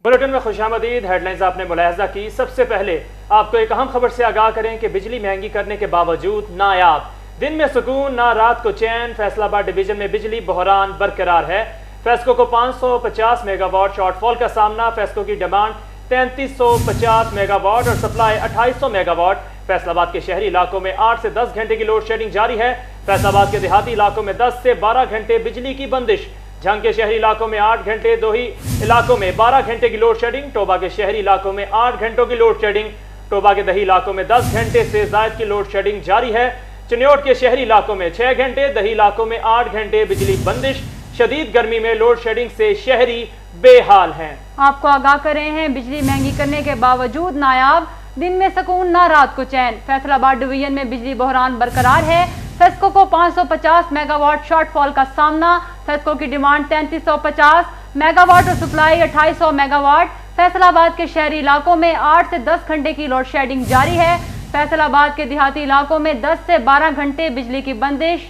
Bulletin में खुशामदीद। Headlines आपने मुलाहजा की। सबसे पहले आपको एक अहम खबर से आगाह करें कि बिजली महंगी करने के बावजूद नायाब, दिन में सुकून ना रात को चैन। फैसलाबाद डिवीजन में बिजली बहरान बरकरार है। फेस्को को 550 मेगावाट शॉर्टफॉल का सामना। फेस्को की डिमांड 3350 मेगावाट और सप्लाई 2800 मेगावाट। फैसलाबाद के शहरी इलाकों में 8 से 10 घंटे की लोड शेडिंग जारी है। फैसलाबाद के देहाती इलाकों में 10 से 12 घंटे बिजली की बंदिश। झंग के शहरी इलाकों में 8 घंटे, दोही इलाकों में 12 घंटे की लोड शेडिंग। टोबा के शहरी इलाकों में 8 घंटों की लोड शेडिंग। टोबा के दही इलाकों में 10 घंटे से जायद की लोड शेडिंग जारी है। चिन्योट के शहरी इलाकों में 6 घंटे, दही इलाकों में 8 घंटे बिजली बंदिश। शदीद गर्मी में लोड शेडिंग से शहरी बेहाल हैं। आपको आगाह कर रहे हैं, बिजली महंगी करने के बावजूद नायाब, दिन में सुकून ना रात को चैन। फैसलाबाद डिवीजन में बिजली बहरान बरकरार है। फेस्को को 550 मेगावाट शॉर्टफॉल का सामना। फेस्को की डिमांड 3350 मेगावाट और सप्लाई 2800 मेगावाट। फैसलाबाद के शहरी इलाकों में 8 से 10 घंटे की लोड शेडिंग जारी है। फैसलाबाद के देहाती इलाकों में 10 से 12 घंटे बिजली की बंदिश।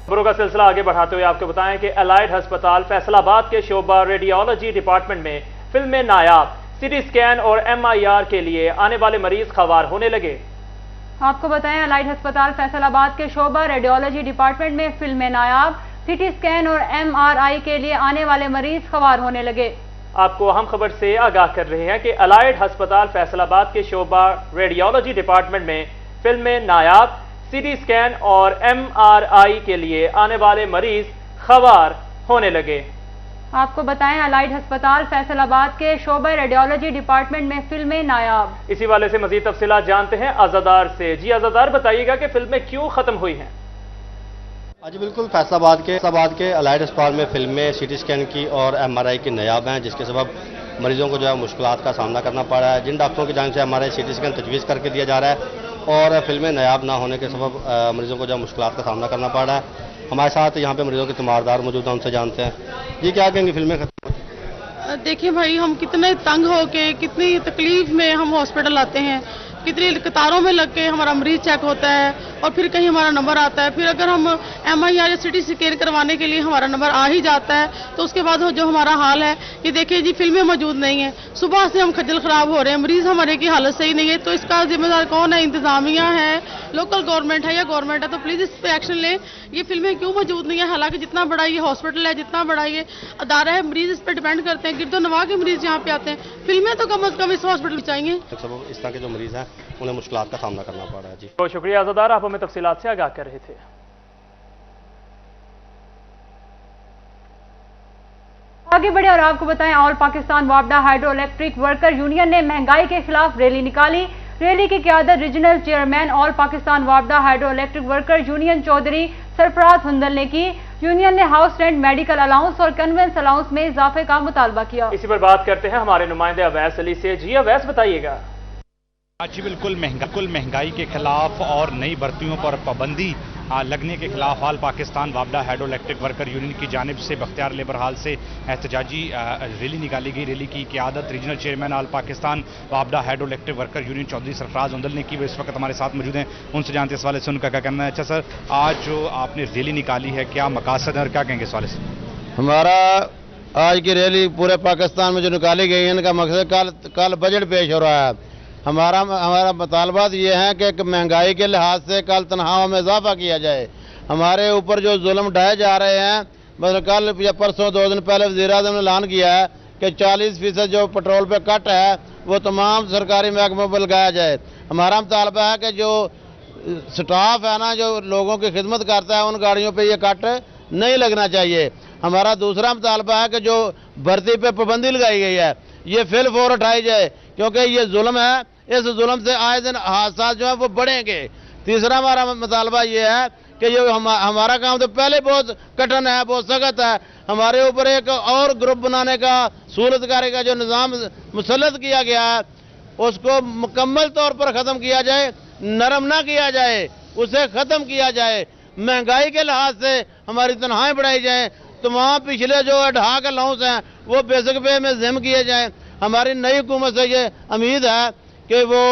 खबरों का सिलसिला आगे बढ़ाते हुए आपको बताएं कि एलाइड अस्पताल फैसलाबाद के शोबा रेडियोलॉजी डिपार्टमेंट में फिल्में नायाब। सीटी स्कैन और MIR के लिए आने वाले मरीज खवार होने लगे। आपको बताएं, एलाइड अस्पताल फैसलाबाद के शोबा रेडियोलॉजी डिपार्टमेंट में फिल्में नायाब। सीटी स्कैन और MRI के लिए आने वाले मरीज खवार होने लगे। आपको अहम खबर से आगाह कर रहे हैं कि एलाइड अस्पताल फैसलाबाद के शोबा रेडियोलॉजी डिपार्टमेंट में फिल्में नायाब। सीटी स्कैन और MRI के लिए आने वाले मरीज खवार होने लगे। आपको बताएं, एलाइड अस्पताल फैसलाबाद के शोबा रेडियोलॉजी डिपार्टमेंट में फिल्में नायाब। इसी वाले से मजीद तफसीलात जानते हैं आजादार से। जी आजादार, बताइएगा कि फिल्में क्यों खत्म हुई हैं? जी बिल्कुल, फैसलाबाद के एलाइड अस्पताल में फिल्में सीटी स्कैन की और MRI की नायाब हैं, जिसके सबब मरीजों को जो है मुश्किलात का सामना करना पड़ रहा है। जिन डॉक्टरों की जानिब से MRI सीटी स्कैन तजवीज़ करके दिया जा रहा है और फिल्में नायाब ना होने के सबब मरीजों को जो है मुश्किलात का सामना करना पड़ रहा है। हमारे साथ यहाँ पे मरीजों के तीमारदार मौजूद हैं, उनसे जानते हैं। जी क्या कहेंगे, फिल्में खत्म? देखिए भाई, हम कितने तंग हो के, कितनी तकलीफ में हम हॉस्पिटल आते हैं, कितनी कतारों में लग के हमारा मरीज चेक होता है और फिर कहीं हमारा नंबर आता है। फिर अगर हम MIR या CT स्कैन करवाने के लिए हमारा नंबर आ ही जाता है तो उसके बाद जो हमारा हाल है, ये देखिए जी, फिल्में मौजूद नहीं है। सुबह से हम खज्जल खराब हो रहे हैं, मरीज हमारे की हालत सही नहीं है। तो इसका जिम्मेदार कौन है? इंतजामिया है, लोकल गवर्नमेंट है या गवर्नमेंट है? तो प्लीज़ इस पर एक्शन लें। ये फिल्में क्यों मौजूद नहीं है? हालांकि जितना बड़ा ये हॉस्पिटल है, जितना बड़ा ये अदारा है, मरीज इस पर डिपेंड करते हैं। गिरदो नवा के मरीज यहाँ पे आते हैं। फिल्में तो कम अज कम इस हॉस्पिटल में चाहिए। इस तरह के जो मरीज हैं उन्हें मुश्किलात का सामना करना पड़ रहा है। जी बहुत शुक्रिया आजादार, आप हमें तफसीलात से आगाह कर रहे थे। आगे बढ़े और आपको बताएं, ऑल पाकिस्तान वापडा हाइड्रो इलेक्ट्रिक वर्कर यूनियन ने महंगाई के खिलाफ रैली निकाली। रैली की क़यादत रीजनल चेयरमैन ऑल पाकिस्तान वापडा hydro electric worker union Chaudhry Sarfaraz Hundal ने की। यूनियन ने हाउस रेंट, मेडिकल अलाउंस और कन्वेंस अलाउंस में इजाफे का मुतालबा किया। इसी पर बात करते हैं हमारे नुमाइंदे अवैस अली से। जी अवैस, बताइएगा। जी बिल्कुल, महंगाई के खिलाफ और नई भर्तियों पर पाबंदी लगने के खिलाफ ऑल पाकिस्तान वापडा हाइड्रो इलेक्ट्रिक वर्कर यूनियन की जानिब से बख्तियार लेबर हाल से एहतजाजी रैली निकाली गई। रैली की क़यादत रीजनल चेयरमैन ऑल पाकिस्तान वापडा hydro electric worker union Chaudhry Sarfaraz Hundal ने की। वो इस वक्त हमारे साथ मौजूद हैं, उनसे जानते हैं इस वाले से उनका क्या कहना है। अच्छा सर, आज जो आपने रैली निकाली है, क्या मकासद है और क्या कहेंगे इस वाले से? हमारा आज की रैली पूरे पाकिस्तान में जो निकाली गई है, इनका मकसद कल बजट पेश हो रहा है। हमारा मुतालबात ये है कि महंगाई के लिहाज से कल तनख्वाहों में इजाफा किया जाए। हमारे ऊपर जो जुल्म ढाए जा रहे हैं, मतलब कल या परसों 2 दिन पहले वज़ीर-ए-आज़म ने ऐलान किया है कि 40% जो पेट्रोल पे कट है वो तमाम सरकारी महकमों पर लगाया जाए। हमारा मुतालबा है कि जो स्टाफ है ना, जो लोगों की खिदमत करता है, उन गाड़ियों पर यह कट नहीं लगना चाहिए। हमारा दूसरा मुतालबा है कि जो भर्ती पे पाबंदी लगाई गई है, ये फिल फौर उठाई जाए, क्योंकि ये जुल्म है। इस जुल्म से आए दिन हादसा जो है वो बढ़ेंगे। तीसरा हमारा मुतालबा ये है कि ये हमारा काम तो पहले बहुत कठिन है, बहुत सख्त है। हमारे ऊपर एक और ग्रुप बनाने का, सूरतकारी का जो निज़ाम मुसल्लत किया गया है, उसको मुकम्मल तौर पर ख़त्म किया जाए, नरम ना किया जाए, उसे ख़त्म किया जाए। महंगाई के लिहाज से हमारी तनख्वाहें बढ़ाई जाएँ। तमाम पिछले जो अढ़ा के अलाउंस हैं वो बेसिक पे में जिम किए जाएँ। हमारी नई हुकूमत से ये उम्मीद है कि वो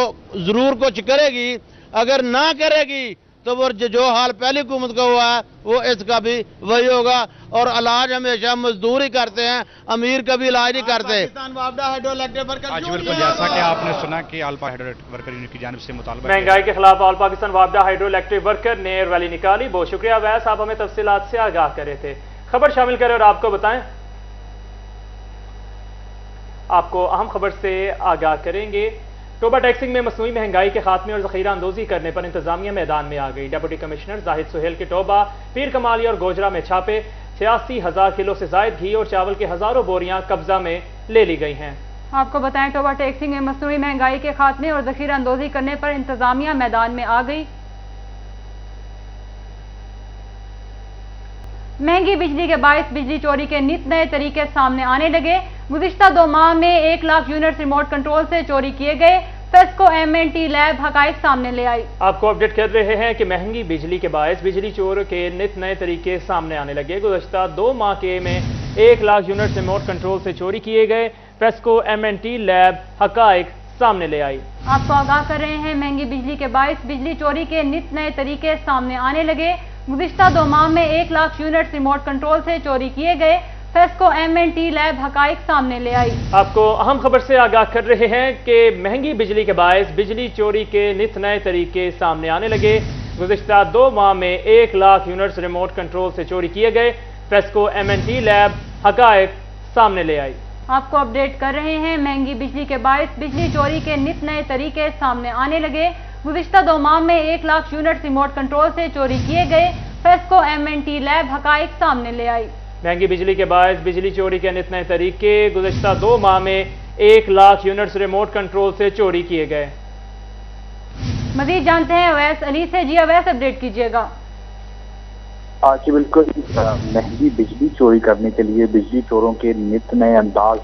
ज़रूर कुछ करेगी, अगर ना करेगी तो वो जो हाल पहली हुकूमत का हुआ है वो इसका भी वही होगा। और इलाज हमेशा मजदूर ही करते हैं, अमीर कभी इलाज नहीं करते। आज बिल्कुल जैसा कि आपने सुना कि all hydro electric worker union की जानिब से मुतालबा महंगाई के खिलाफ ऑल पाकिस्तान वापडा हाइड्रो इलेक्ट्रिक वर्कर ने रैली निकाली। बहुत शुक्रिया अवैस, आप हमें तफसीलात से आगाह कर रहे थे। खबर शामिल करें और आपको बताएं, आपको अहम खबर से आगाह करेंगे। टोबा टैक्सिंग में मसनूई महंगाई के खात्मे और ज़ख़ीरा अंदोज़ी करने पर इंतजामिया मैदान में आ गई। डिप्टी कमिश्नर जाहिद सुहेल के टोबा, पीर कमाली और गोजरा में छापे 86,000 किलो से जायद घी और चावल के हजारों बोरियां कब्जा में ले ली गई हैं। आपको बताएं, टोबा टैक्सिंग में मसनूई महंगाई के खात्मे और ज़ख़ीरा अंदोज़ी करने पर इंतजामिया मैदान में आ गई। महंगी बिजली के बायस बिजली चोरी के नित नए तरीके सामने आने लगे। गुज़िश्ता 2 माह में 1 लाख यूनिट रिमोट कंट्रोल से चोरी किए गए। फेस्को MNT लैब हकाइक सामने ले आई। आपको अपडेट कर रहे हैं कि महंगी बिजली के बायस बिजली चोर के नित नए तरीके सामने आने लगे। गुज़िश्ता 2 माह के में 1 लाख यूनिट रिमोट कंट्रोल से चोरी किए गए। फेस्को MNT लैब हकाइक सामने ले आई। आपको आगाह कर रहे हैं, महंगी बिजली के बायस बिजली चोरी के नित नए तरीके सामने आने लगे। गुज़िश्ता 2 माह में 1 लाख यूनिट रिमोट कंट्रोल से चोरी किए गए। फेस्को MNT लैब हकाइक सामने ले आई। आपको अहम खबर से आगाह कर रहे हैं कि महंगी बिजली के बायस बिजली चोरी के नित नए तरीके सामने आने लगे। गुज़िश्ता 2 माह में 1 लाख यूनिट्स रिमोट कंट्रोल से चोरी किए गए। फेस्को MNT लैब हकाइक सामने ले आई। आपको अपडेट कर रहे हैं, महंगी बिजली के बायस बिजली चोरी के नित नए तरीके सामने आने लगे। गुज़िश्ता 2 माह में 1 लाख यूनिट रिमोट कंट्रोल से चोरी किए गए। फेस्को MNT लैब हकाइक सामने ले आई। महंगी बिजली के बायस बिजली चोरी के नित नए तरीके, गुज़िश्ता 2 माह में 1 लाख यूनिट्स रिमोट कंट्रोल से चोरी किए गए। मजीद जानते हैं अवैस अली से। जी अवैस, अपडेट कीजिएगा। जी बिल्कुल, महंगी बिजली चोरी करने के लिए बिजली चोरों के नित नए अंदाज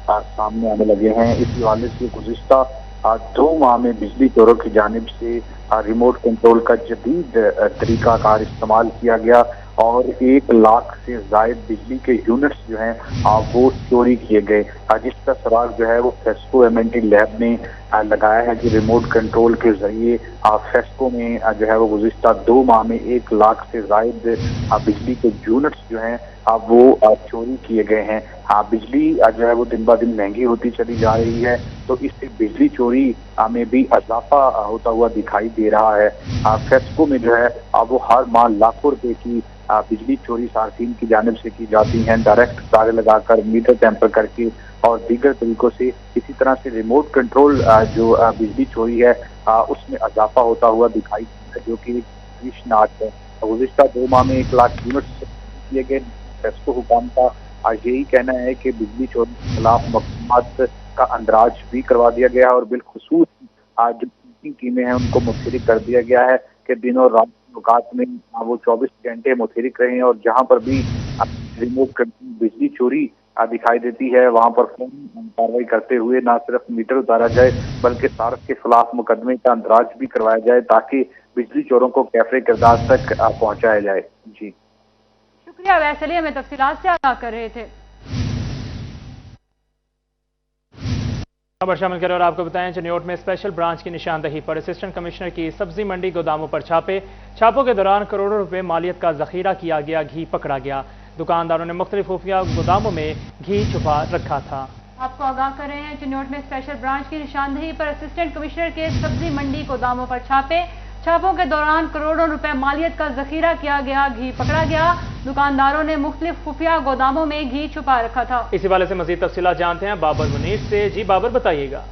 सामने आने लगे हैं। इस हवाले से गुज़िश्ता 2 माह में बिजली चोरों की जानिब से रिमोट कंट्रोल का जदीद तरीकाकार इस्तेमाल किया गया और 1 लाख से जायद बिजली के यूनिट्स जो हैं वो चोरी किए गए, जिसका सुराग जो है वो फेस्को MNT लैब ने लगाया है कि रिमोट कंट्रोल के जरिए फेस्को में जो है वो गुज़िश्ता 2 माह में 1 लाख से जायद बिजली के यूनिट्स जो हैं वो चोरी किए गए हैं। बिजली जो है वो दिन ब दिन महंगी होती चली जा रही है, तो इससे बिजली चोरी में भी इजाफा होता हुआ दिखाई दे रहा है। फेस्को में जो है वो हर माह लाखों रुपए की बिजली चोरी सार्फिन की जानिब से की जाती हैं, डायरेक्ट तारे लगाकर, मीटर टेम्पर करके और दीगर तरीकों से। इसी तरह से रिमोट कंट्रोल जो बिजली चोरी है उसमें इजाफा होता हुआ दिखाई देता है, जो कि भीषणार्थ है। गुज़िश्ता 2 माह में 1 लाख यूनिट किए गए। फेस्को हुकाम का यही कहना है कि बिजली चोरी के खिलाफ मकसूमात का अंदराज भी करवा दिया गया है और बिलखुसूस जो टीमें हैं उनको मुतहरिक कर दिया गया है कि दिन और रात औकात में वो 24 घंटे मुतहरिक रहे और जहां पर भी रिमोट कंट्रोल बिजली चोरी दिखाई देती है वहां पर कार्रवाई करते हुए न सिर्फ मीटर उतारा जाए बल्कि सार्फ के खिलाफ मुकदमे का अंदराज भी करवाया जाए ताकि बिजली चोरों को कैफरे किरदार तक पहुंचाया जाए। जी शुक्रिया वैसे हमें तफसीलात से आगाह कर रहे थे। खबर शामिल करें और आपको बताएं, चनियोट में स्पेशल ब्रांच की निशानदही पर असिस्टेंट कमिश्नर की सब्जी मंडी गोदामों पर छापे। छापों के दौरान करोड़ों रुपए मालियत का जखीरा किया गया, घी पकड़ा गया। दुकानदारों ने मुख्तलिफ खुफिया गोदामों में घी छुपा रखा था। आपको आगाह कर रहे हैं, चनियोट में स्पेशल ब्रांच की निशानदही पर असिस्टेंट कमिश्नर के सब्जी मंडी गोदामों पर छापे। छापों के दौरान करोड़ों रुपए मालियत का जखीरा किया गया, घी पकड़ा गया। दुकानदारों ने मुख्तलिफ खुफिया गोदामों में घी छुपा रखा था। इसी वाले से मजीद तफसीलात जानते हैं बाबर मुनीर से। जी बाबर, बताइएगा।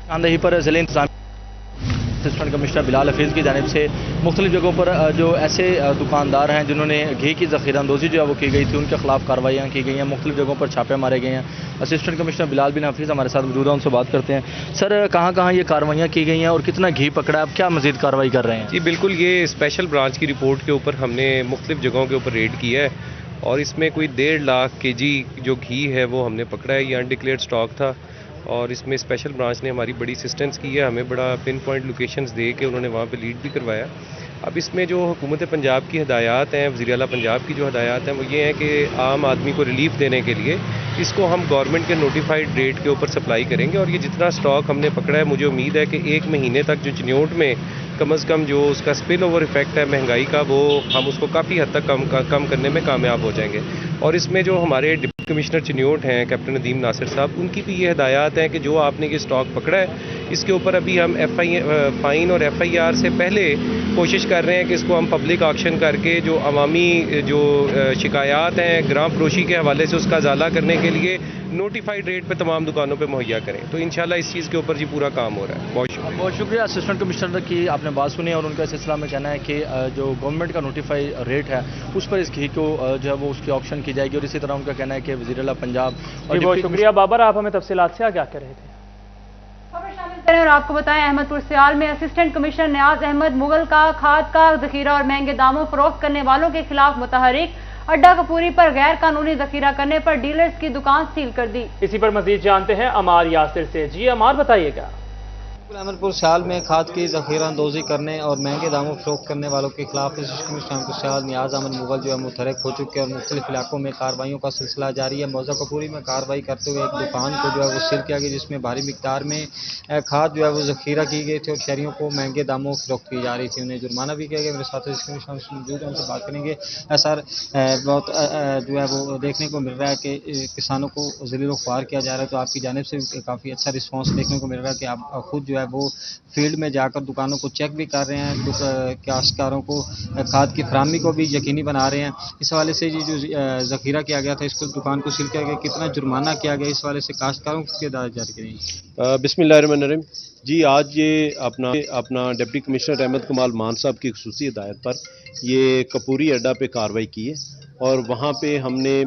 निशानदही पर जिले इंतजामिया असिस्टेंट कमिश्नर बिलाल हफीज़ की जानिब से मुख्तलिफ जगहों पर जो ऐसे दुकानदार हैं जिन्होंने घी की ज़ख़ीरा अंदोज़ी जो है वो की गई थी, उनके खिलाफ कार्रवाइयाँ की गई हैं। मुख्तलिफ जगहों पर छापे मारे गए हैं। असिस्टेंट कमिश्नर बिलाल बिन हफीज़ हमारे साथ मौजूद हैं, उनसे बात करते हैं। सर, कहाँ कहाँ ये कार्रवाइयाँ की गई हैं और कितना घी पकड़ा है, अब क्या मज़ीद कार्रवाई कर रहे हैं? जी बिल्कुल, ये स्पेशल ब्रांच की रिपोर्ट के ऊपर हमने मुख्तलिफ जगहों के ऊपर रेड किया है और इसमें कोई 1.5 लाख kg जो घी है वो हमने पकड़ा है। ये अनडिक्लेयर्ड स्टॉक था और इसमें स्पेशल ब्रांच ने हमारी बड़ी असिस्टेंस की है, हमें बड़ा पिन पॉइंट लोकेशंस दे के उन्होंने वहाँ पे लीड भी करवाया। اب اس میں جو حکومت پنجاب کی ہدایات ہیں، وزیر اعلیٰ پنجاب کی جو ہدایات ہیں وہ یہ ہیں کہ عام آدمی کو ریلیف دینے کے لیے اس کو ہم گورنمنٹ کے نوٹیفائڈ ریٹ کے اوپر سپلائی کریں گے، اور یہ جتنا سٹاک ہم نے پکڑا ہے مجھے امید ہے کہ 1 مہینے تک جو چنیوٹ میں کم از کم جو اس کا اسپل اوور ایفیکٹ ہے مہنگائی کا، وہ ہم اس کو کافی حد تک کم کرنے میں کامیاب ہو جائیں گے۔ اور اس میں جو ہمارے ڈپٹی کمشنر چنیوٹ ہیں کیپٹن ندیم ناصر صاحب، ان کی بھی یہ ہدایات ہیں کہ جو آپ نے یہ اسٹاک پکڑا ہے اس کے اوپر ابھی ہم فائن اور FIR سے پہلے کوشش کر رہے ہیں کہ اس کو ہم پبلک آکشن کر کے جو عوامی جو شکایات ہیں گراں فروشی کے حوالے سے اس کا ازالہ کرنے کے لیے نوٹیفائڈ ریٹ پہ تمام دکانوں پہ مہیا کریں۔ تو انشاءاللہ اس چیز کے اوپر جی پورا کام ہو رہا ہے۔ بہت شکریہ اسسٹنٹ کمشنر کی آپ نے بات سنی، اور ان کا سلسلہ میں کہنا ہے کہ جو گورنمنٹ کا نوٹیفائی ریٹ ہے اس پر اس گھی کو جو ہے وہ اس کی آپشن کی جائے گی، اور اسی طرح ان کا کہنا ہے کہ وزیر اعلیٰ پنجاب بہت شکریہ بابر، آپ ہمیں تفصیلات سے آگاہ کر رہے تھے۔ خبر شامل کریں اور آپ کو بتائیں احمد پور سیال میں اسسٹنٹ کمشنر نیاز احمد مغل کا کھاد کا ذخیرہ اور مہنگے داموں فروخت کرنے والوں کے خلاف متحرک، اڈا کپوری پر غیر قانونی ذخیرہ کرنے پر ڈیلرز کی دکان سیل کر دی۔ اسی پر مزید جانتے ہیں عمار یاسر سے۔ جی عمار بتائیے گا۔ احمد پور سیال میں کھاد کی ذخیرہ اندوزی کرنے اور مہنگے داموں فروخت کرنے والوں کے خلاف اسسٹنٹ کمشنر احمد پور سیال نیاز احمد مغل جو ہے متحرک ہو چکے اور مختلف علاقوں میں کارروائیوں کا سلسلہ جاری ہے۔ موضوع کپوری میں کارروائی کرتے ہوئے ایک دکان کو جو ہے وہ سیل کیا گیا، جس میں بھاری مقدار میں کھاد جو ہے وہ ذخیرہ کی گئی تھی اور شہریوں کو مہنگے داموں فروخت کی جا رہی تھی، انہیں جرمانہ بھی کیا گیا۔ میرے ساتھ اسسٹنٹ کمشنر موجود ہیں، ان سے بات کریں گے۔ سر، بہت جو ہے وہ دیکھنے کو مل رہا ہے کہ کسانوں کو ذلیل و خوار کیا جا رہا ہے، تو آپ کی جانب سے کافی اچھا رسپانس دیکھنے کو مل رہا ہے کہ آپ خود جو ہے وہ فیلڈ میں جا کر دکانوں کو چیک بھی کر رہے ہیں، کاشتکاروں کو کھاد کی فراہمی کو بھی یقینی بنا رہے ہیں۔ اس حوالے سے یہ جو ذخیرہ کیا گیا تھا، اس کو دکان کو سیل کیا گیا، کتنا جرمانہ کیا گیا، اس حوالے سے کاشتکاروں کی ہدایت جاری کریں۔ بسم اللہ الرحمن الرحیم۔ جی، آج یہ اپنا ڈپٹی کمشنر احمد کمال مان صاحب کی خصوصی ہدایت پر یہ کپوری اڈا پہ کارروائی کی ہے، اور وہاں پہ ہم نے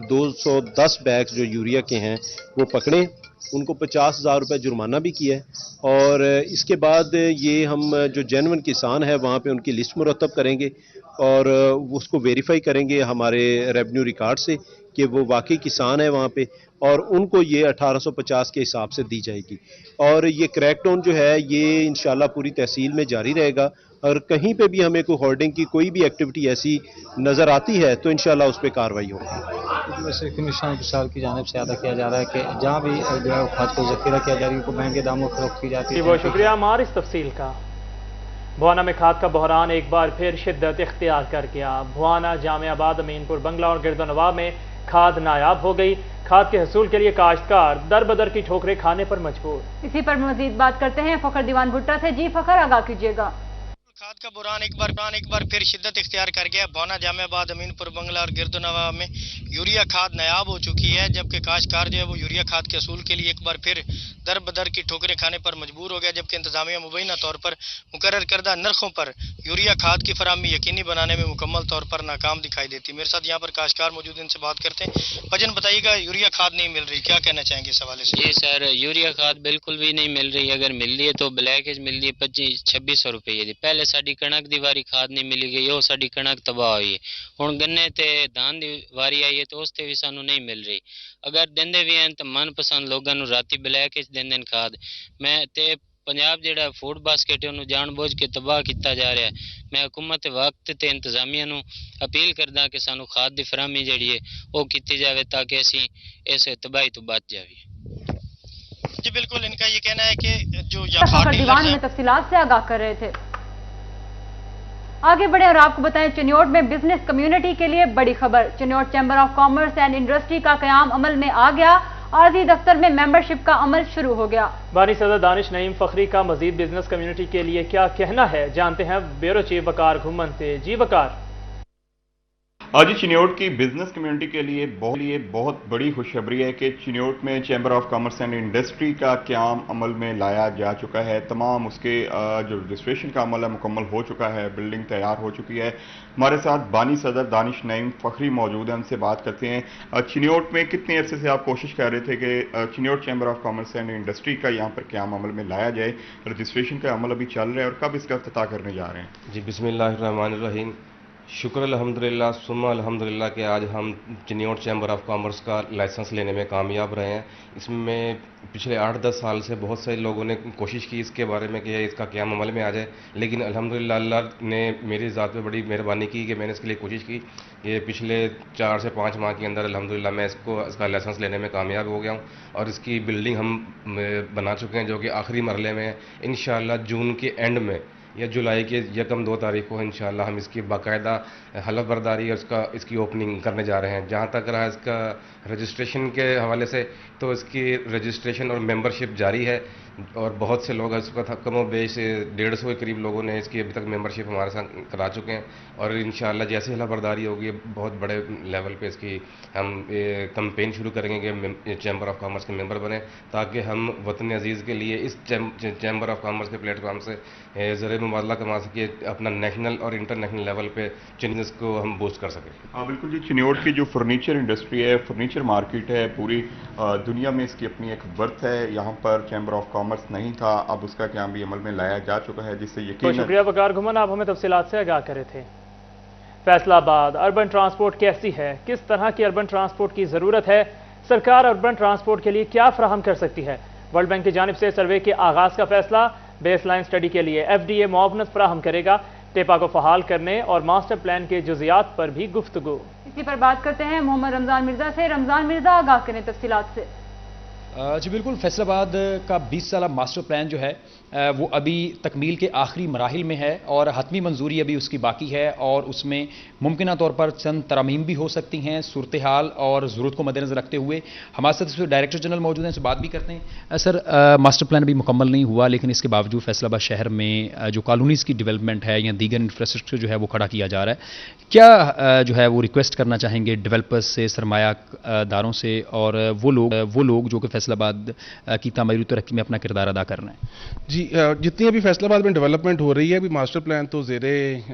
210 بیگز جو یوریا کے ہیں وہ پکڑے، ان کو 50,000 روپے جرمانہ بھی کیا ہے، اور اس کے بعد یہ ہم جو جینون کسان ہے وہاں پہ ان کی لسٹ مرتب کریں گے اور اس کو ویریفائی کریں گے ہمارے ریونیو ریکارڈ سے کہ وہ واقعی کسان ہے وہاں پہ، اور ان کو یہ 1850 کے حساب سے دی جائے گی۔ اور یہ کریک ڈاؤن جو ہے یہ انشاءاللہ پوری تحصیل میں جاری رہے گا، اور کہیں پہ بھی ہمیں کوئی ہورڈنگ کی کوئی بھی ایکٹیویٹی ایسی نظر آتی ہے تو انشاءاللہ اس پہ کارروائی ہوگی۔ ویسے کمشنر صاحب کی جانب سے ادا کیا جا رہا ہے کہ جہاں بھی جو ہے کھاد کو ذخیرہ کیا جا رہی ہے کو مہنگے داموں فروخت کی جاتی ہے۔ بہت شکریہ عمار اس تفصیل کا۔ بھوانا میں کھاد کا بحران ایک بار پھر شدت اختیار کر گیا۔ بھوانا، جامع آباد، امین پور بنگلہ اور گرد و نواح میں کھاد نایاب ہو گئی۔ کھاد کے حصول کے لیے کاشتکار در بدر کی ٹھوکریں کھانے پر مجبور۔ اسی پر مزید بات کرتے ہیں فخر دیوان بھٹا سے۔ جی فخر، آگاہ کیجیے گا۔ کھاد کا بحران ایک بار پھر شدت اختیار کر گیا۔ بھونا، جامع آباد، امین پور بنگلہ اور گرد و نواح میں یوریا کھاد نایاب ہو چکی ہے، جبکہ کاشتکار جو ہے وہ یوریا کھاد کے حصول کے لیے ایک بار پھر در بدر کی ٹھوکریں کھانے پر مجبور ہو گیا، جبکہ انتظامیہ مبینہ طور پر مقرر کردہ نرخوں پر یوریا کھاد کی فراہمی یقینی بنانے میں مکمل طور پر ناکام دکھائی دیتی۔ میرے ساتھ یہاں پر کاشتکار موجود ہیں، ان سے بات کرتے ہیں۔ بھجن بتائیے گا، یوریا کھاد نہیں مل رہی، کیا کہنا چاہیں گے اس حوالے سے؟ جی سر، یوریا کھاد بالکل بھی نہیں مل رہی، اگر مل رہی ہے تو بلیکیج مل رہی ہے 2600 روپے دی۔ پہلے ساری کنک دی واری کھاد نہیں ملی گئی، وہ ساری کنک تباہ ہوئی ہے۔ ہن گنے تے دھان دی واری آئی ہے تو اس تے بھی سانو نہیں مل رہی۔ اگر دیندے بھی ہیں تو من پسند لوگاں نوں راتی بلیکیج دیندے کھاد۔ میں تے پنجاب جڑا فوڈ باسکٹ ہے انہوں جان بوجھ کے تباہ کیتا جا رہا ہے۔ میں حکومت وقت تے انتظامیہ نوں اپیل کردا کہ سانو کھاد دی فراہمی جڑی ہے وہ کیتی جاوے تاکہ اسی اس تباہی تو بچ جاوے۔ جی بالکل، ان کا یہ کہنا ہے کہ جو فخر دیوان میں تفصیلات سے آگاہ کر رہے تھے۔ آگے بڑھیں اور آپ کو بتائیں چنیوٹ میں بزنس کمیونٹی کے لیے بڑی خبر۔ Chiniot chamber of commerce and industry کا قیام عمل میں آ گیا۔ عارضی دفتر میں ممبرشپ کا عمل شروع ہو گیا۔ بانی صدر دانش نعیم فخری کا مزید بزنس کمیونٹی کے لیے کیا کہنا ہے، جانتے ہیں بیورو چیف وقار گھمن سے۔ جی وقار۔ آج چنیوٹ کی بزنس کمیونٹی کے لیے بہت بڑی خوشخبری ہے کہ چنیوٹ میں chamber of commerce and industry کا قیام عمل میں لایا جا چکا ہے۔ تمام اس کے جو رجسٹریشن کا عمل ہے مکمل ہو چکا ہے، بلڈنگ تیار ہو چکی ہے۔ ہمارے ساتھ بانی صدر دانش نعیم فخری موجود ہیں، ان سے بات کرتے ہیں۔ چنیوٹ میں کتنے عرصے سے آپ کوشش کر رہے تھے کہ Chiniot chamber of commerce and industry کا یہاں پر قیام عمل میں لایا جائے؟ رجسٹریشن کا عمل ابھی چل رہا ہے اور کب اس کا افتتاح کرنے جا رہے ہیں؟ جی بسم اللہ الرحمن الرحیم۔ शुक्र अल्हम्दुलिल्लाह सुम्मा अल्हम्दुलिल्लाह कि आज हम चिन्योट चैम्बर ऑफ कॉमर्स का लाइसेंस लेने में कामयाब रहे हैं। इसमें पिछले 8-10 साल से बहुत से लोगों ने कोशिश की इसके बारे में कि इसका क़याम अमल में आ जाए, लेकिन अल्हम्दुलिल्लाह अल्लाह ने मेरी ज़ात पे बड़ी मेहरबानी की कि मैंने इसके लिए कोशिश की। ये पिछले 4 से 5 माह के अंदर अल्हम्दुलिल्लाह मैं इसका लाइसेंस लेने में कामयाब हो गया हूँ और इसकी बिल्डिंग हम बना चुके हैं जो कि आखिरी मरले में है। इंशाअल्लाह जून के एंड में या जुलाई के 1-2 तारीख को इंशाअल्लाह हम इसकी बाकायदा हलफ बर्दारी और इसकी ओपनिंग करने जा रहे हैं। जहाँ तक रहा इसका रजिस्ट्रेशन के हवाले से, तो इसकी रजिस्ट्रेशन और मेंबरशिप जारी है और बहुत से लोग इसका कमो बेश 150 के करीब लोगों ने इसकी अभी तक मेंबरशिप हमारे साथ करा चुके हैं और इंशाअल्लाह जैसे हलफ बर्दारी होगी बहुत बड़े लेवल पे इसकी हम कैंपेन शुरू करेंगे कि चैम्बर ऑफ कॉमर्स के मेंबर बने, ताकि हम वतन अजीज़ के लिए इस चैम्बर ऑफ कॉमर्स के प्लेटफॉर्म से ज़रिए मुबादला कमा सके, अपना नेशनल और इंटरनेशनल लेवल पे बिजनेस को हम बूस्ट कर सकें। हाँ बिल्कुल जी, चिन्योट की जो फर्नीचर इंडस्ट्री है, फर्नीचर मार्केट है, पूरी दुनिया में इसकी अपनी एक बर्थ है। यहाँ पर चैम्बर ऑफ कॉमर्स नहीं था, अब उसका क्या भी अमल में लाया जा चुका है, जिससे यकीन। तो शुक्रिया वकार घुमन, आप हमें तफसीलात से आगाह करे थे। फैसलाबाद अर्बन ट्रांसपोर्ट कैसी है, किस तरह की अर्बन ट्रांसपोर्ट की ज़रूरत है, सरकार अर्बन ट्रांसपोर्ट के लिए क्या फराहम कर सकती है। वर्ल्ड बैंक की जानिब से सर्वे के आगाज़ का फैसला, बेस लाइन स्टडी के लिए FDA मुआवनत फराहम करेगा, टेपा को फहाल करने और मास्टर प्लान के जुजियात पर भी गुफ्तगू। इसी पर बात करते हैं मोहम्मद रमज़ान मिर्ज़ा से। रमज़ान मिर्ज़ा, आगाह करें तफसीलात से। जी बिल्कुल, फैसलाबाद का 20 साला मास्टर प्लान जो है वो अभी तकमील के आखिरी मराहिल में है और हतमी मंजूरी अभी उसकी बाकी है और उसमें मुमकिन तौर पर चंद तरमीम भी हो सकती हैं सूरत हाल और ज़रूरत को मद्देनज़र रखते हुए। हमारे साथ इसमें डायरेक्टर जनरल मौजूद हैं, इससे बात भी करते हैं। सर, मास्टर प्लान अभी मुकम्मल नहीं हुआ, लेकिन इसके बावजूद फैसलाबाद शहर में जो कॉलोनीज़ की डेवलपमेंट है या दीगर इंफ्रास्ट्रक्चर जो है वो खड़ा किया जा रहा है। क्या जो है वो रिक्वेस्ट करना चाहेंगे डेवलपर्स से, सरमायादारों से और वो लोग जो कि फैसलाबाद की तामीर तरक्की में अपना किरदार अदा कर रहे हैं? जी, जितनी अभी फैसलाबाद में डेवलपमेंट हो रही है, अभी मास्टर प्लान तो ज़ेरे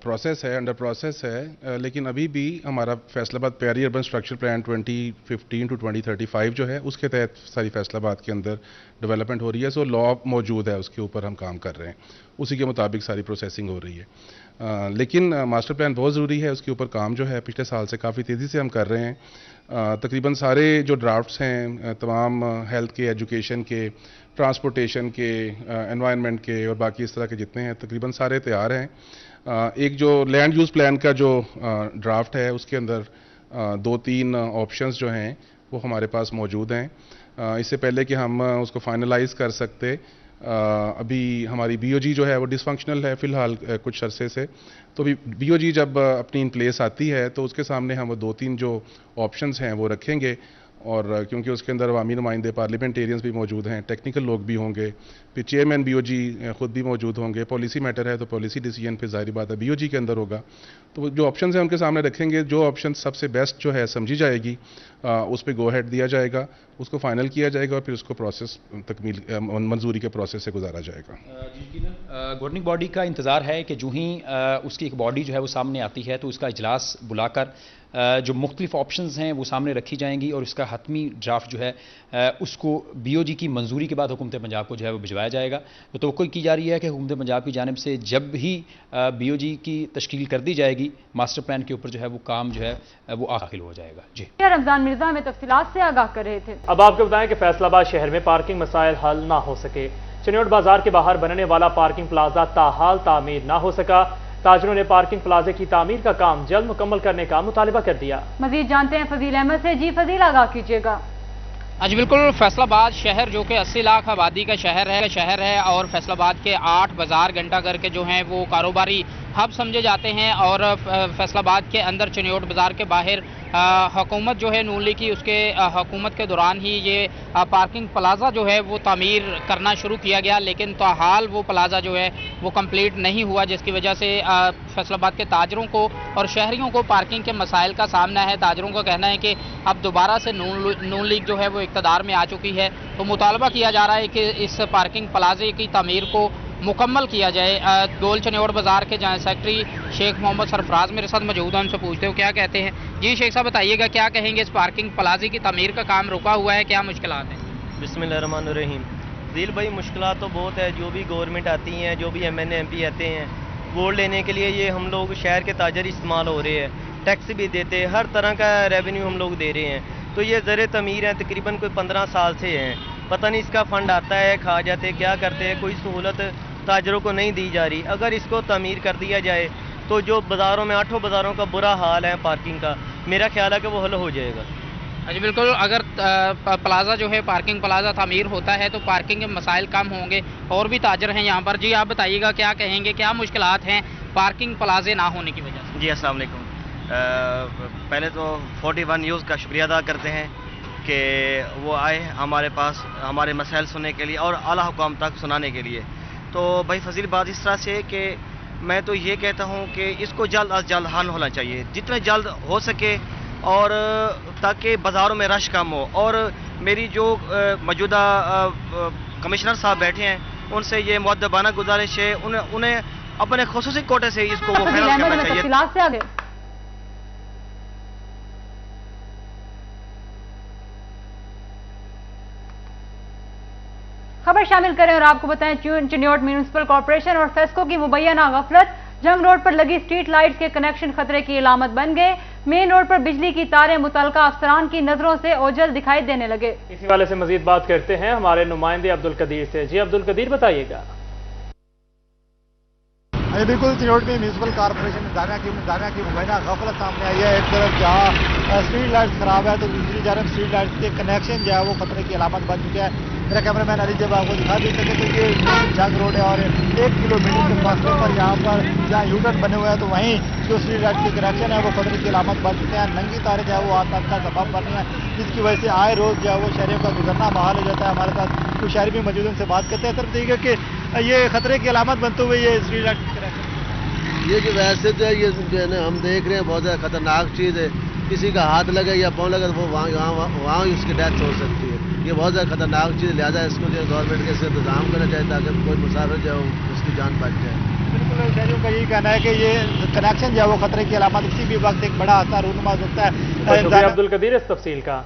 प्रोसेस है, अंडर प्रोसेस है, लेकिन अभी भी हमारा फैसलाबाद प्यारी अर्बन स्ट्रक्चर प्लान 2015 to 2035 जो है उसके तहत सारी फैसलाबाद के अंदर डेवलपमेंट हो रही है। सो लॉ मौजूद है, उसके ऊपर हम काम कर रहे हैं, उसी के मुताबिक सारी प्रोसेसिंग हो रही है। लेकिन मास्टर प्लान बहुत ज़रूरी है, उसके ऊपर काम जो है पिछले साल से काफ़ी तेज़ी से हम कर रहे हैं। तकरीबन सारे जो ड्राफ्ट्स हैं तमाम हेल्थ के, एजुकेशन के, ट्रांसपोर्टेशन के, एनवायरनमेंट के और बाकी इस तरह के जितने हैं तकरीबन सारे तैयार हैं। एक जो लैंड यूज़ प्लान का जो ड्राफ्ट है उसके अंदर 2-3 ऑप्शंस जो हैं वो हमारे पास मौजूद हैं। इससे पहले कि हम उसको फाइनलाइज कर सकते, अभी हमारी BOG जो है वो डिसफंक्शनल है फ़िलहाल कुछ अरसे से, तो भी BOG जब अपनी इन प्लेस आती है तो उसके सामने हम वो 2-3 जो ऑप्शंस हैं वो रखेंगे और क्योंकि उसके अंदर अवामी नुमाइंदे, पार्लियामेंटेरियंस भी मौजूद हैं, टेक्निकल लोग भी होंगे, फिर चेयरमैन BOG खुद भी मौजूद होंगे, पॉलिसी मैटर है तो पॉलिसी डिसीजन पे ज़ाहिर बात है BOG के अंदर होगा। तो जो ऑप्शंस हैं उनके सामने रखेंगे, जो ऑप्शन सबसे बेस्ट जो है समझी जाएगी उस पर गो हेड दिया जाएगा, उसको फाइनल किया जाएगा और फिर उसको प्रोसेस तकमील मंजूरी के प्रोसेस से गुजारा जाएगा। गवर्निंग बॉडी का इंतज़ार है कि जो ही उसकी एक बॉडी जो है वो सामने आती है तो उसका इजलास बुलाकर जो मुख्तलिफ ऑप्शंस हैं वो सामने रखी जाएंगी और इसका हतमी ड्राफ्ट जो है उसको BOG की मंजूरी के बाद हुकूमत पंजाब को जो है वो भिजवाया जाएगा। तो तवक्को की जा रही है कि हुकूमत पंजाब की जानिब से जब ही BOG की तश्कील कर दी जाएगी, मास्टर प्लान के ऊपर जो है वो काम जो है वो दाखिल हो जाएगा। जी, रमज़ान मिर्ज़ा हमें तफसीलात से आगाह कर रहे थे। अब आपको बताएं कि फैसलाबाद शहर में पार्किंग मसाइल हल ना हो सके। चिन्योट बाजार के बाहर बनने वाला पार्किंग प्लाजा ताहाल तामीर ना हो सका। ताजरों ने पार्किंग प्लाजे की तामीर का काम जल्द मुकम्मल करने का मुतालबा कर दिया। मजीद जानते हैं फजील अहमद से। जी फजील, आगाह कीजिएगा। आज बिल्कुल, फैसलाबाद शहर जो कि 80 लाख आबादी का शहर है और फैसलाबाद के 8 बाजार घंटा घर के जो हैं वो कारोबारी हब समझे जाते हैं और फैसलाबाद के अंदर चिन्योट बाज़ार के बाहर हुकूमत जो है नून लीग की, उसके हुकूमत के दौरान ही ये पार्किंग प्लाजा जो है वो तामीर करना शुरू किया गया, लेकिन ताहाल वो प्लाजा जो है वो कंप्लीट नहीं हुआ, जिसकी वजह से फैसलाबाद के ताजरों को और शहरियों को पार्किंग के मसाइल का सामना है। ताजरों का कहना है कि अब दोबारा से नून लीग जो है वो इक़्तिदार में आ चुकी है, तो मुतालबा किया जा रहा है कि इस पार्किंग प्लाजे की तामीर को मुकम्मल किया जाए। गोल चिन्योट बाज़ार के जहाँ सेक्रेटरी शेख मोहम्मद सरफराज मेरे साथ मौजूद हैं, उनसे पूछते हो क्या कहते हैं। जी शेख साहब, बताइएगा क्या कहेंगे, इस पार्किंग प्लाजे की तामीर का काम रुका हुआ है, क्या मुश्किलात हैं? बिस्मिल्लाहिर्रहमानिर्रहीम। दिल भाई, मुश्किलात तो बहुत है, जो भी गवर्नमेंट आती हैं, जो भी MNA MP आते हैं, ووٹ لینے کے لیے یہ ہم لوگ شہر کے تاجر استعمال ہو رہے ہیں، ٹیکس بھی دیتے، ہر طرح کا ریونیو ہم لوگ دے رہے ہیں. تو یہ زر تعمیر ہیں، تقریباً کوئی 15 سال سے ہیں. پتہ نہیں اس کا فنڈ آتا ہے، کھا جاتے، کیا کرتے ہیں، کوئی سہولت تاجروں کو نہیں دی جا رہی. اگر اس کو تعمیر کر دیا جائے تو جو بازاروں میں 8 بازاروں کا برا حال ہے پارکنگ کا، میرا خیال ہے کہ وہ حل ہو جائے گا. جی بالکل، اگر پلازا جو ہے پارکنگ پلازا تعمیر ہوتا ہے تو پارکنگ کے مسائل کم ہوں گے. اور بھی تاجر ہیں یہاں پر. جی آپ بتائیے گا، کیا کہیں گے، کیا مشکلات ہیں پارکنگ پلازے نہ ہونے کی وجہ سے؟ جی السلام علیکم. پہلے تو 41 نیوز کا شکریہ ادا کرتے ہیں کہ وہ آئے ہمارے پاس ہمارے مسائل سننے کے لیے اور اعلیٰ حکام تک سنانے کے لیے. تو بھائی فضیل، بات اس طرح سے کہ میں تو یہ کہتا ہوں کہ اس کو جلد از جلد حل ہونا چاہیے، جتنا جلد ہو سکے، اور تاکہ بازاروں میں رش کم ہو. اور میری جو موجودہ کمشنر صاحب بیٹھے ہیں ان سے یہ مؤدبانہ گزارش ہے، انہیں اپنے خصوصی کوٹے سے اس کو وہ فائنل کرنا چاہیے. خبر شامل کریں اور آپ کو بتائیں چنیوٹ میونسپل کارپوریشن اور فیسکو کی مبینہ غفلت. جنگ روڈ پر لگی اسٹریٹ لائٹس کے کنیکشن خطرے کی علامت بن گئے. مین روڈ پر بجلی کی تاریں متعلقہ افسران کی نظروں سے اوجھل دکھائی دینے لگے. اسی حوالے سے مزید بات کرتے ہیں ہمارے نمائندے عبدالقدیر سے. جی عبدالقدیر، بتائیے گا. بالکل، چنیوٹ میں میونسپل کارپوریشن انتظامیہ کی مبینہ غفلت سامنے آئی ہے. ایک طرف جہاں اسٹریٹ لائٹس خراب ہے تو دوسری جانب اسٹریٹ لائٹس کے کنیکشن جو ہے وہ خطرے کی علامت بن چکے ہیں. میرا کیمرہ مین علی جب آپ کو دکھا دے سکے تو یہ جنگ روڈ ہے اور 1 کلومیٹر کے فاصلے پر یہاں پر جہاں یو ٹرن بنے ہوئے ہیں تو وہیں جو اسٹریٹ لائٹ کے کنیکشن ہے وہ خطرے کی علامت بن چکے ہیں. ننگی تاریں جو ہے وہ آتنک کا سبب بن رہی ہیں، جس کی وجہ سے آئے روز جو ہے وہ شہریوں کا گزرنا محال ہو جاتا ہے. ہمارے ساتھ کچھ شہری بھی موجود ہیں، ان سے بات کرتے ہیں. طرف دیکھیے کہ یہ خطرے کی علامت بنتے ہوئے یہ اسٹریٹ لائٹ کے کنیکشن یہ جو ویسے جو ہے یہ جو ہے نا ہم دیکھ رہے ہیں بہت زیادہ خطرناک چیز ہے. کسی کا ہاتھ لگے یا پاؤں لگے تو وہ وہاں اس کی ڈیتھ ہو سکتی ہے. یہ بہت زیادہ خطرناک چیز، لہٰذا اس کو جو ہے گورنمنٹ کے انتظام کرنا چاہیے تاکہ کوئی مسافر جو ہے اس کی جان بچ جائے. بالکل، شہریوں کا یہی کہنا ہے کہ یہ کنیکشن جو ہے وہ خطرے کی علامت کسی بھی وقت ایک بڑا حادثہ رونما ہو سکتا ہے. شکریہ عبدالقدیر اس تفصیل کا.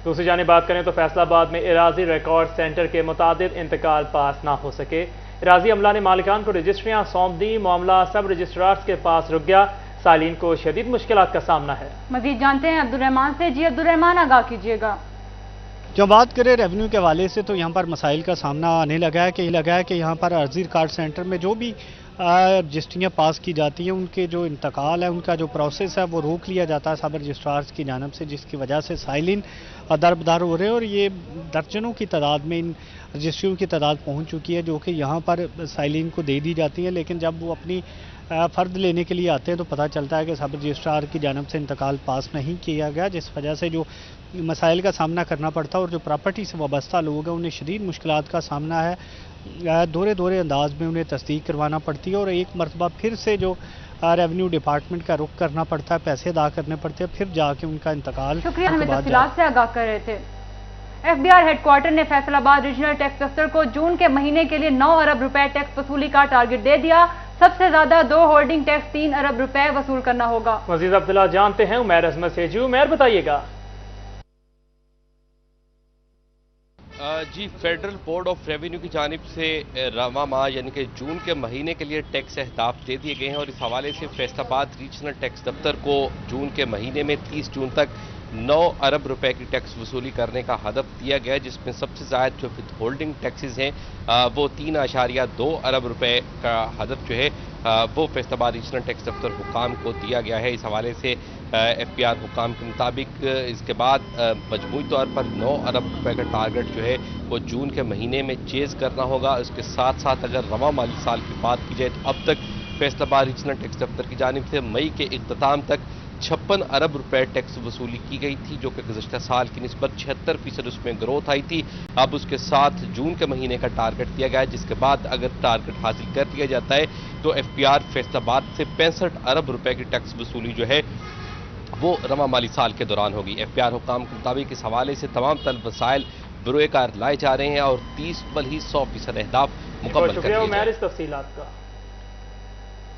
دوسری جانب بات کریں تو فیصل آباد میں اراضی ریکارڈ سینٹر کے متعدد انتقال پاس نہ ہو سکے. اراضی عملہ نے مالکان کو رجسٹریاں سونپ دی. معاملہ سب رجسٹرارز کے پاس رک گیا. سائلین کو شدید مشکلات کا سامنا ہے. مزید جانتے ہیں عبدالرحمان سے. جی عبدالرحمان، آگاہ کیجیے گا. جو بات کریں ریونیو کے حوالے سے تو یہاں پر مسائل کا سامنا آنے لگا ہے کہ یہاں پر عرضی ریکارڈ سینٹر میں جو بھی رجسٹریاں پاس کی جاتی ہیں ان کے جو انتقال ہے، ان کا جو پروسیس ہے وہ روک لیا جاتا ہے سب رجسٹرارز کی جانب سے، جس کی وجہ سے سائلین دربدار ہو رہے ہیں. اور یہ درجنوں کی تعداد میں ان رجسٹریوں کی تعداد پہنچ چکی ہے جو کہ یہاں پر سائلین کو دے دی جاتی ہیں، لیکن جب وہ اپنی فرد لینے کے لیے آتے ہیں تو پتہ چلتا ہے کہ سب رجسٹرار کی جانب سے انتقال پاس نہیں کیا گیا، جس وجہ سے جو مسائل کا سامنا کرنا پڑتا ہے اور جو پراپرٹی سے وابستہ لوگ ہیں انہیں شدید مشکلات کا سامنا ہے. دورے انداز میں انہیں تصدیق کروانا پڑتی ہے اور ایک مرتبہ پھر سے جو ریونیو ڈپارٹمنٹ کا رخ کرنا پڑتا ہے، پیسے ادا کرنے پڑتے ہیں، پھر جا کے ان کا انتقال. شکریہ، ہمیں تفصیلات سے آگاہ کر رہے تھے. F B R head quarter نے فیصل آباد ریجنل ٹیکس دفتر کو جون کے مہینے کے لیے 9 ارب روپے ٹیکس وصولی کا ٹارگٹ دے دیا. سب سے زیادہ 2 ہولڈنگ ٹیکس 3 ارب روپے وصول کرنا ہوگا. مزید عبداللہ جانتے ہیں عمیر عظمت سے. جی عمیر، بتائیے گا. جی، فیڈرل بورڈ آف ریونیو کی جانب سے رواں ماہ یعنی کہ جون کے مہینے کے لیے ٹیکس اہداف دے دیے گئے ہیں اور اس حوالے سے فیصل آباد ریجنل ٹیکس دفتر کو جون کے مہینے میں 30 جون تک 9 ارب روپے کی ٹیکس وصولی کرنے کا ہدف دیا گیا ہے، جس میں سب سے زائد جو ہولڈنگ ٹیکسز ہیں وہ 3.2 ارب روپے کا ہدف جو ہے وہ فیصل آباد ریجنل ٹیکس دفتر حکام کو دیا گیا ہے. اس حوالے سے ایف پی آر حکام کے مطابق اس کے بعد مجموعی طور پر 9 ارب روپے کا ٹارگٹ جو ہے وہ جون کے مہینے میں چیز کرنا ہوگا. اس کے ساتھ ساتھ اگر رواں مالی سال کی بات کی جائے تو اب تک فیصل آباد ریجنل ٹیکس دفتر کی جانب سے مئی کے اختتام تک 56 ارب روپے ٹیکس وصولی کی گئی تھی، جو کہ گزشتہ سال کی نسبت 76% اس میں گروتھ آئی تھی. اب اس کے ساتھ جون کے مہینے کا ٹارگٹ دیا گیا ہے، جس کے بعد اگر ٹارگٹ حاصل کر لیا جاتا ہے تو ایف پی آر فیصل آباد سے 65 ارب روپے کی ٹیکس وصولی جو ہے وہ رواں مالی سال کے دوران ہوگی. ایف پی آر حکام کے مطابق اس حوالے سے تمام طلب وسائل بروئے کار لائے جا رہے ہیں اور 30 بلکہ 100% اہداف مکمل کر لیے جائیں. تفصیلات کا